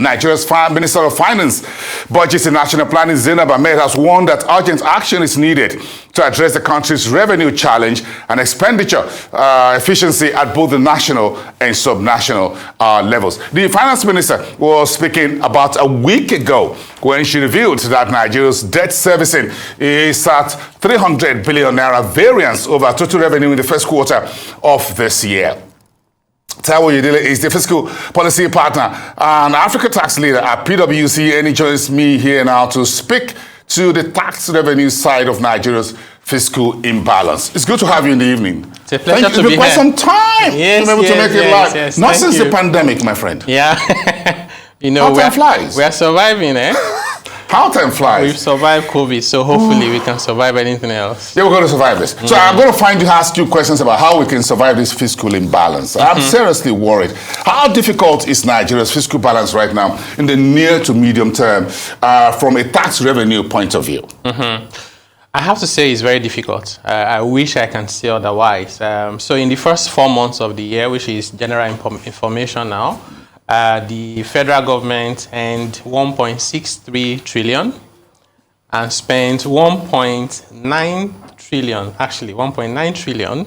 Nigeria's Minister of Finance, Budget and National Planning, Zainab Ahmed, has warned that urgent action is needed to address the country's revenue challenge and expenditure efficiency at both the national and subnational levels. The Finance Minister was speaking about a week ago when she revealed that Nigeria's debt servicing is at 300 billion naira variance over total revenue in the first quarter of this year. Taiwo Oyedele is the fiscal policy partner and Africa tax leader at PwC, and he joins me here now to speak to the tax revenue side of Nigeria's fiscal imbalance. It's good to have you in the evening. It's a pleasure to be here. It's been quite some time yes, to be able to make it live. Yes, Not since the pandemic, my friend. Yeah. You know, how time flies. We are surviving, eh? How time flies. We've survived COVID, so hopefully we can survive anything else. Yeah, we're going to survive this. So I'm going to ask you questions about how we can survive this fiscal imbalance. I'm seriously worried. How difficult is Nigeria's fiscal balance right now in the near to medium term from a tax revenue point of view? I have to say it's very difficult. I wish I can say otherwise. So in the first 4 months of the year, which is general information now, the federal government earned 1.63 trillion and spent 1.9 trillion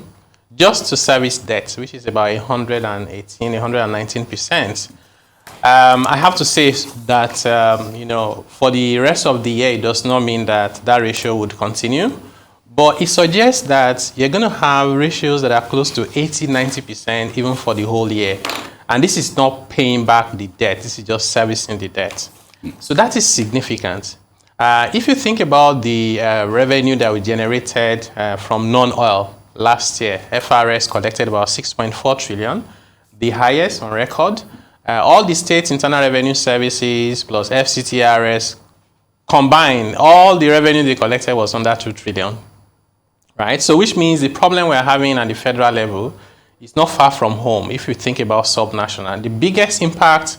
just to service debt, which is about 119%. I have to say that, you know, for the rest of the year, it does not mean that that ratio would continue, but it suggests that you're going to have ratios that are close to 80-90% even for the whole year. And this is not paying back the debt. This is just servicing the debt. So that is significant. If you think about the revenue that we generated from non-oil last year, FRS collected about 6.4 trillion, the highest on record. All the states' internal revenue services plus FCTRS combined, all the revenue they collected was under 2 trillion. Right? So which means the problem we're having at the federal level is not far from home if you think about subnational. The biggest impact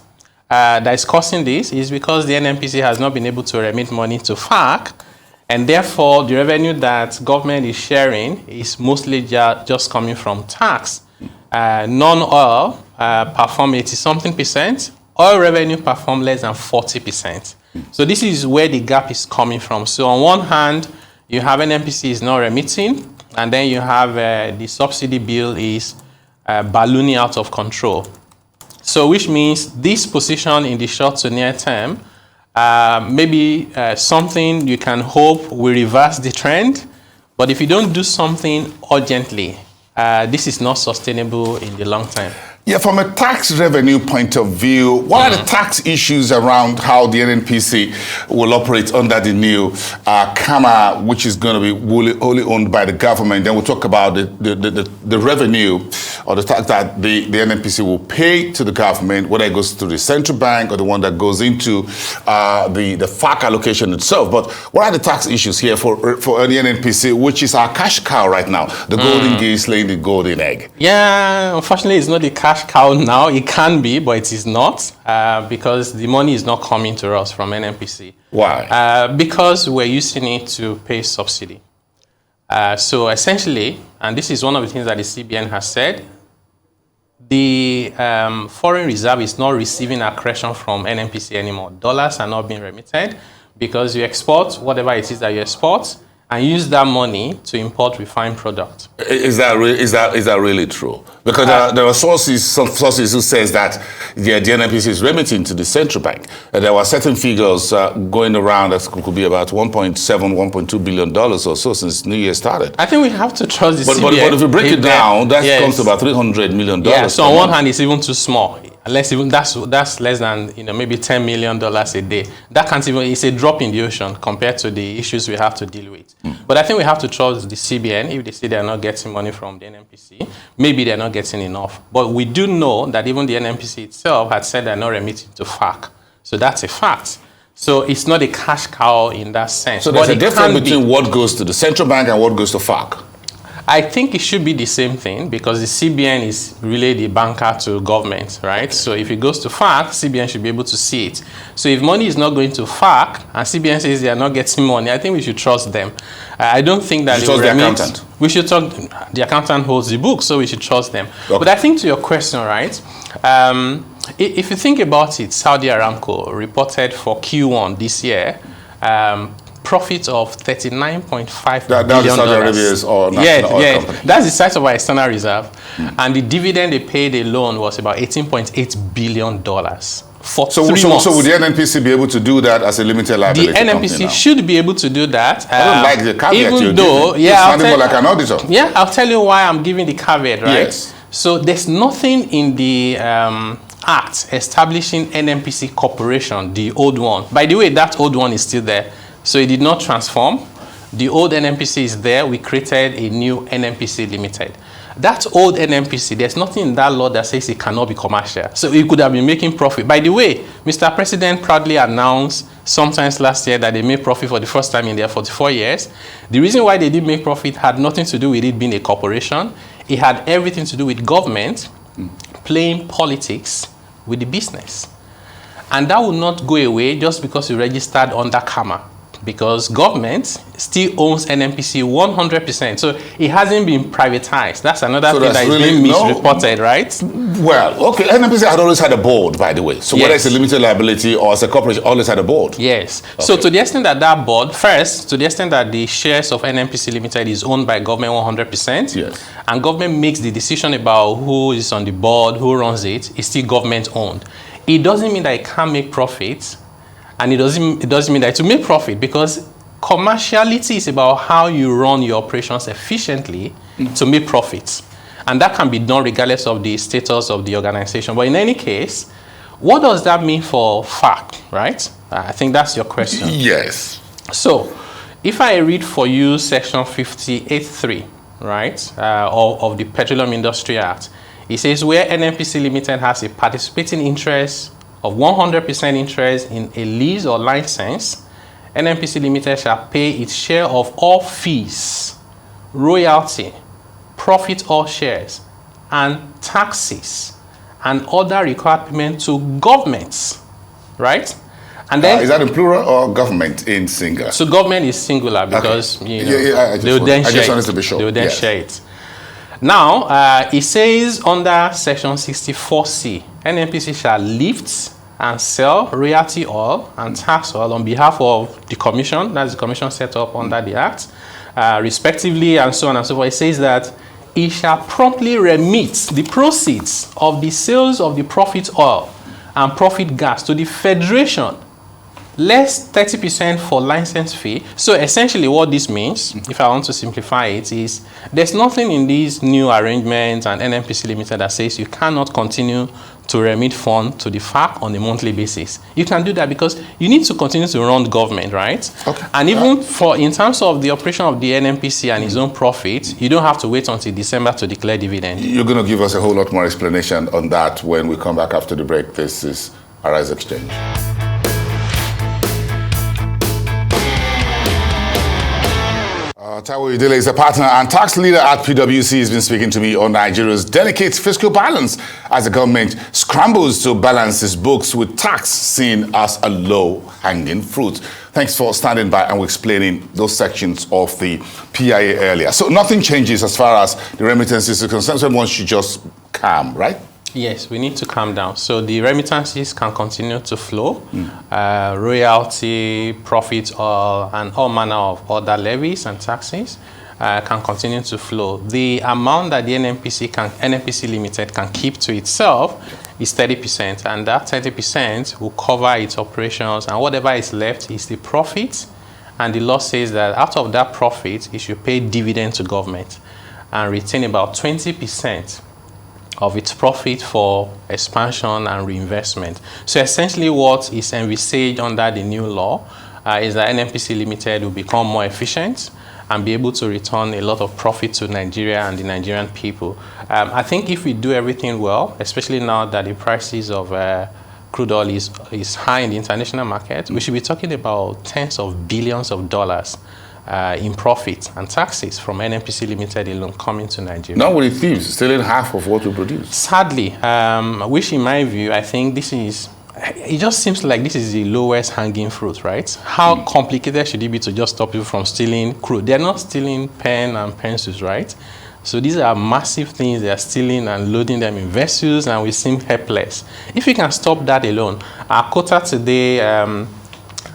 that is causing this is because the NNPC has not been able to remit money to FARC, and therefore the revenue that government is sharing is mostly just coming from tax. Non-oil perform 80-something%, oil revenue perform less than 40%. So this is where the gap is coming from. So on one hand, you have NNPC is not remitting, and then you have the subsidy bill is ballooning out of control. So which means this position in the short to near term, maybe something you can hope will reverse the trend, but if you don't do something urgently, this is not sustainable in the long term. Yeah, from a tax revenue point of view, what are the tax issues around how the NNPC will operate under the new CAMA, which is going to be wholly owned by the government? Then we'll talk about the revenue or the tax that the NNPC will pay to the government, whether it goes to the central bank or the one that goes into the FARC allocation itself. But what are the tax issues here for the NNPC, which is our cash cow right now, the golden geese laying the golden egg? Yeah, unfortunately, it's not the cash cow now. It can be, but it is not, because the money is not coming to us from NNPC. Why? Because we're using it to pay subsidy. So essentially, and this is one of the things that the CBN has said, the foreign reserve is not receiving accretion from NNPC anymore. Dollars are not being remitted because you export whatever it is that you export and use that money to import refined product. Is that really true? Because there are some sources who says that the NNPC is remitting to the central bank. There were certain figures going around that could be about $1.7, $1.2 billion or so since New Year started. I think we have to trust the CBN. But if you break it down, that comes to about $300 million. Yeah, so on one hand, it's even too small. That's less than maybe $10 million a day. That can't even, it's a drop in the ocean compared to the issues we have to deal with. But I think we have to trust the CBN. If they say they're not getting money from the NNPC, maybe they're not getting enough. But we do know that even the NNPC itself had said they're not remitting to FARC. So that's a fact. So it's not a cash cow in that sense. So there's a difference between what goes to the central bank and what goes to FARC. I think it should be the same thing because the CBN is really the banker to government, right? So if it goes to FARC, CBN should be able to see it. So if money is not going to FARC and CBN says they are not getting money, I think we should trust them. I don't think that we should trust the accountant. We should the accountant holds the book, so we should trust them. Okay. But I think to your question, right? If you think about it, Saudi Aramco reported for Q1 this year profit of $39.5 billion. That's Saudi Arabia's or national oil company. That's the size of our external reserve. And the dividend they paid alone was about $18.8 billion for 3 months. So would the NNPC be able to do that as a limited liability The NNPC should be able to do that. I don't like the caveat even you're though, giving. yeah, It's more like an auditor. Yeah, I'll tell you why I'm giving the caveat, right? Yes. So there's nothing in the act establishing NNPC Corporation, the old one. By the way, that old one is still there. So it did not transform. The old NNPC is there. We created a new NNPC Limited. That old NNPC, there's nothing in that law that says it cannot be commercial. So it could have been making profit. By the way, Mr. President proudly announced sometimes last year that they made profit for the first time in their 44 years. The reason why they did make profit had nothing to do with it being a corporation. It had everything to do with government playing politics with the business. And that will not go away just because you registered under KAMA. Because government still owns NNPC 100%. So it hasn't been privatized. That's another thing that is being misreported, right? Well, okay, NNPC had always had a board, by the way. So whether it's a limited liability or as a corporation, always had a board. Yes. Okay. So to the extent that that board, first, to the extent that the shares of NNPC Limited is owned by government 100%, yes, and government makes the decision about who is on the board, who runs it, it's still government owned. It doesn't mean that it can't make profits. And it doesn't mean that to make profit, because commerciality is about how you run your operations efficiently to make profits. And that can be done regardless of the status of the organization. But in any case, what does that mean for FAC, right? I think that's your question. Yes. So if I read for you section 58.3, right, of the Petroleum Industry Act, it says where NNPC Limited has a participating interest of 100% interest in a lease or license, NNPC Limited shall pay its share of all fees, royalty, profit or shares, and taxes, and other required payment to governments, right? And then is that in plural or government in singular? So government is singular because okay. They will then share it. Now, it says under section 64C, NNPC shall lift and sell royalty oil and tax oil on behalf of the commission, that's the commission set up under the Act, respectively, and so on and so forth. It says that it shall promptly remit the proceeds of the sales of the profit oil and profit gas to the Federation, less 30% for license fee. So essentially what this means, if I want to simplify it, is there's nothing in these new arrangements and NNPC Limited that says you cannot continue to remit funds to the FAC on a monthly basis. You can do that because you need to continue to run government, right? Okay. And even in terms of the operation of the NNPC and its own profit, you don't have to wait until December to declare dividend. You're going to give us a whole lot more explanation on that when we come back after the break. This is Arise Exchange. Taiwo Oyedele is a partner and tax leader at PwC. Has been speaking to me on Nigeria's delicate fiscal balance as the government scrambles to balance its books with tax seen as a low-hanging fruit. Thanks for standing by and explaining those sections of the PIA earlier. So nothing changes as far as the remittances are concerned. So everyone should just calm, right? Yes, we need to calm down. So the remittances can continue to flow, royalty, profit, oil, and all manner of other levies and taxes can continue to flow. The amount that the NNPC Limited can keep to itself is 30%, and that 30% will cover its operations, and whatever is left is the profit. And the law says that out of that profit, it should pay dividend to government and retain about 20% of its profit for expansion and reinvestment. So essentially what is envisaged under the new law is that NNPC Limited will become more efficient and be able to return a lot of profit to Nigeria and the Nigerian people. I think if we do everything well, especially now that the prices of crude oil is high in the international market, we should be talking about tens of billions of dollars in profit and taxes from NNPC Limited alone coming to Nigeria. Not with the thieves, stealing half of what we produce. Sadly, which in my view, I think it just seems like this is the lowest hanging fruit, right? How complicated should it be to just stop people from stealing crude? They're not stealing pen and pencils, right? So these are massive things they are stealing and loading them in vessels, and we seem helpless. If we can stop that alone, our quota today,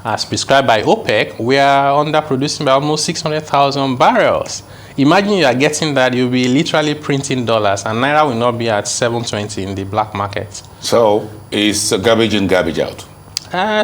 as prescribed by OPEC, we are underproducing by almost 600,000 barrels. Imagine you are getting that, you'll be literally printing dollars, and Naira will not be at 720 in the black market. So it's garbage in, garbage out.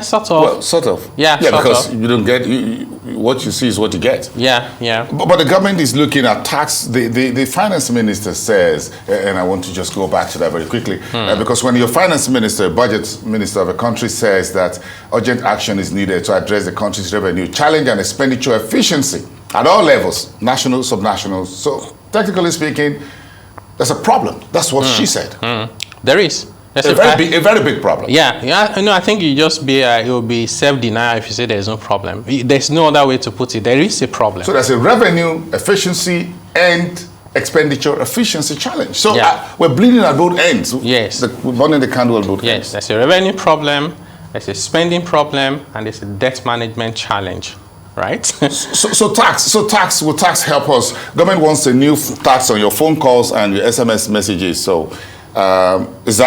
Sort of. Well, sort of. Yeah, yeah, sort because of. you don't get what you see is what you get. Yeah. But the government is looking at tax. The finance minister says, and I want to just go back to that very quickly, because when your finance minister, budget minister of a country says that urgent action is needed to address the country's revenue challenge and expenditure efficiency at all levels, national, subnational. So technically speaking, there's a problem. That's what she said. There is. A very big problem. Yeah. No, I think you just be it will be self-denial if you say there's no problem. There's no other way to put it. There is a problem. So there's a revenue efficiency and expenditure efficiency challenge. So we're bleeding at both ends. Yes. We're burning the candle at both ends. Yes, there's a revenue problem, there's a spending problem, and there's a debt management challenge. Right? So tax will tax help us? Government wants a new tax on your phone calls and your SMS messages. So is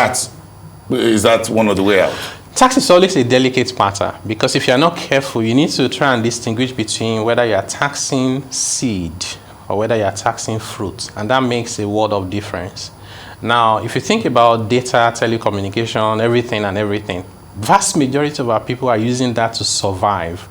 that one of the way out? Tax is always a delicate matter, because if you're not careful, you need to try and distinguish between whether you're taxing seed or whether you're taxing fruit, and that makes a world of difference. Now, if you think about data, telecommunication, everything, vast majority of our people are using that to survive.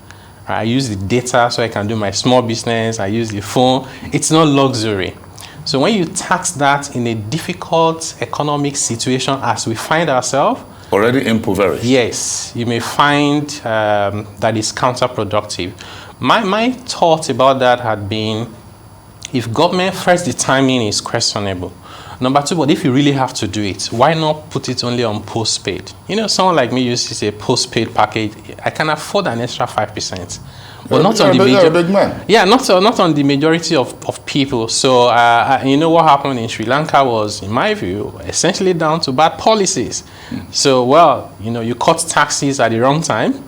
I use the data so I can do my small business, I use the phone. It's not luxury. So when you tax that in a difficult economic situation as we find ourselves, already impoverished. Yes, you may find that is counterproductive. My thought about that had been, if government, first, the timing is questionable. Number two, but if you really have to do it, why not put it only on postpaid? You know, someone like me used to say postpaid package, I can afford an extra 5%. But not on the not on the majority of people. So you know what happened in Sri Lanka was, in my view, essentially down to bad policies. So you cut taxes at the wrong time.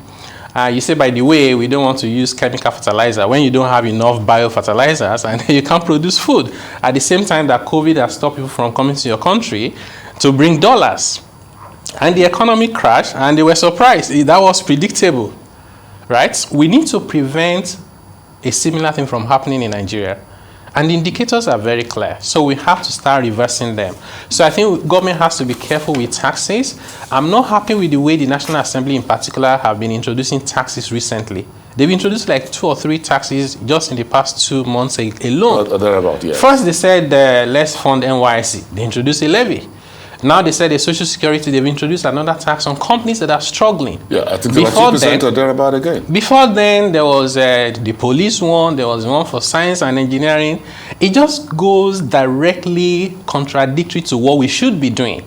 You say, by the way, we don't want to use chemical fertilizer when you don't have enough biofertilizers, and you can't produce food. At the same time that COVID has stopped people from coming to your country to bring dollars, and the economy crashed, and they were surprised. That was predictable. Right? We need to prevent a similar thing from happening in Nigeria. And the indicators are very clear. So we have to start reversing them. So I think government has to be careful with taxes. I'm not happy with the way the National Assembly in particular have been introducing taxes recently. They've introduced like 2 or 3 taxes just in the past 2 months alone. First, they said let's fund NYC. They introduced a levy. Now they said the Social Security, they've introduced another tax on companies that are struggling. Yeah, I think about 2% or thereabout again. Before then, there was the police one, there was one for science and engineering. It just goes directly contradictory to what we should be doing.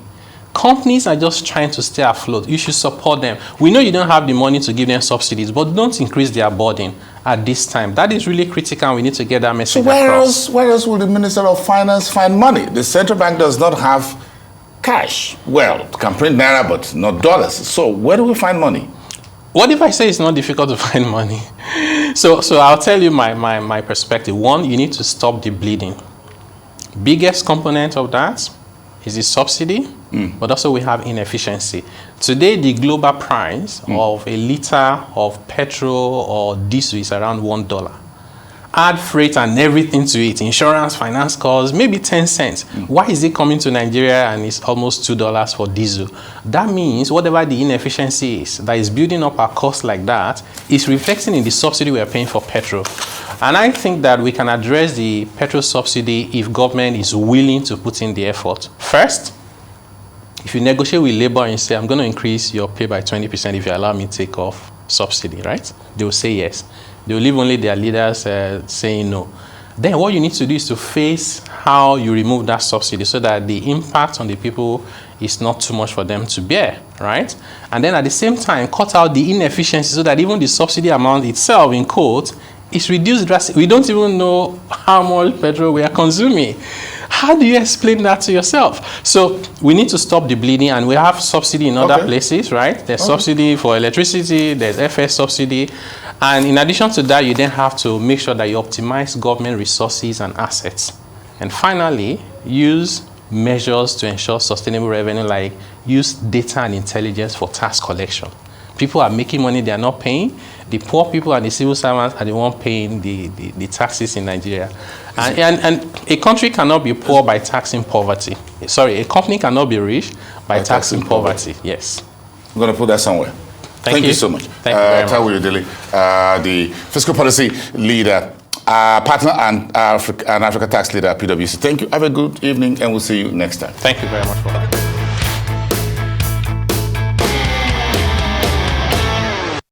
Companies are just trying to stay afloat. You should support them. We know you don't have the money to give them subsidies, but don't increase their burden at this time. That is really critical, and we need to get that message across. Where else will the Minister of Finance find money? The central bank does not have cash. Well, can print naira, but not dollars. So where do we find money? What if I say it's not difficult to find money? So I'll tell you my perspective. One, you need to stop the bleeding. Biggest component of that is the subsidy, but also we have inefficiency. Today, the global price of a liter of petrol or diesel is around $1. Add freight and everything to it, insurance, finance costs, maybe 10 cents. Why is it coming to Nigeria and it's almost $2 for diesel? That means whatever the inefficiency is that is building up our costs like that is reflecting in the subsidy we are paying for petrol. And I think that we can address the petrol subsidy if government is willing to put in the effort. First, if you negotiate with labor and say, I'm going to increase your pay by 20% if you allow me to take off subsidy, right? They will say yes. They will leave only their leaders saying no. Then what you need to do is to face how you remove that subsidy so that the impact on the people is not too much for them to bear, right? And then at the same time, cut out the inefficiency so that even the subsidy amount itself, in quotes, is reduced drastically. We don't even know how much petrol we are consuming. How do you explain that to yourself? So we need to stop the bleeding, and we have subsidy in other places, right? There's subsidy for electricity, there's FS subsidy. And in addition to that, you then have to make sure that you optimize government resources and assets. And finally, use measures to ensure sustainable revenue, like use data and intelligence for tax collection. People are making money they are not paying. The poor people and the civil servants are the ones paying the taxes in Nigeria. And a country cannot be poor by taxing poverty. Sorry, a company cannot be rich by taxing poverty. Yes. I'm going to put that somewhere. Thank you so much. Thank you very much. Taiwo Oyedele, the fiscal policy leader, partner and Africa tax leader at PwC. Thank you. Have a good evening, and we'll see you next time. Thank you very much for that.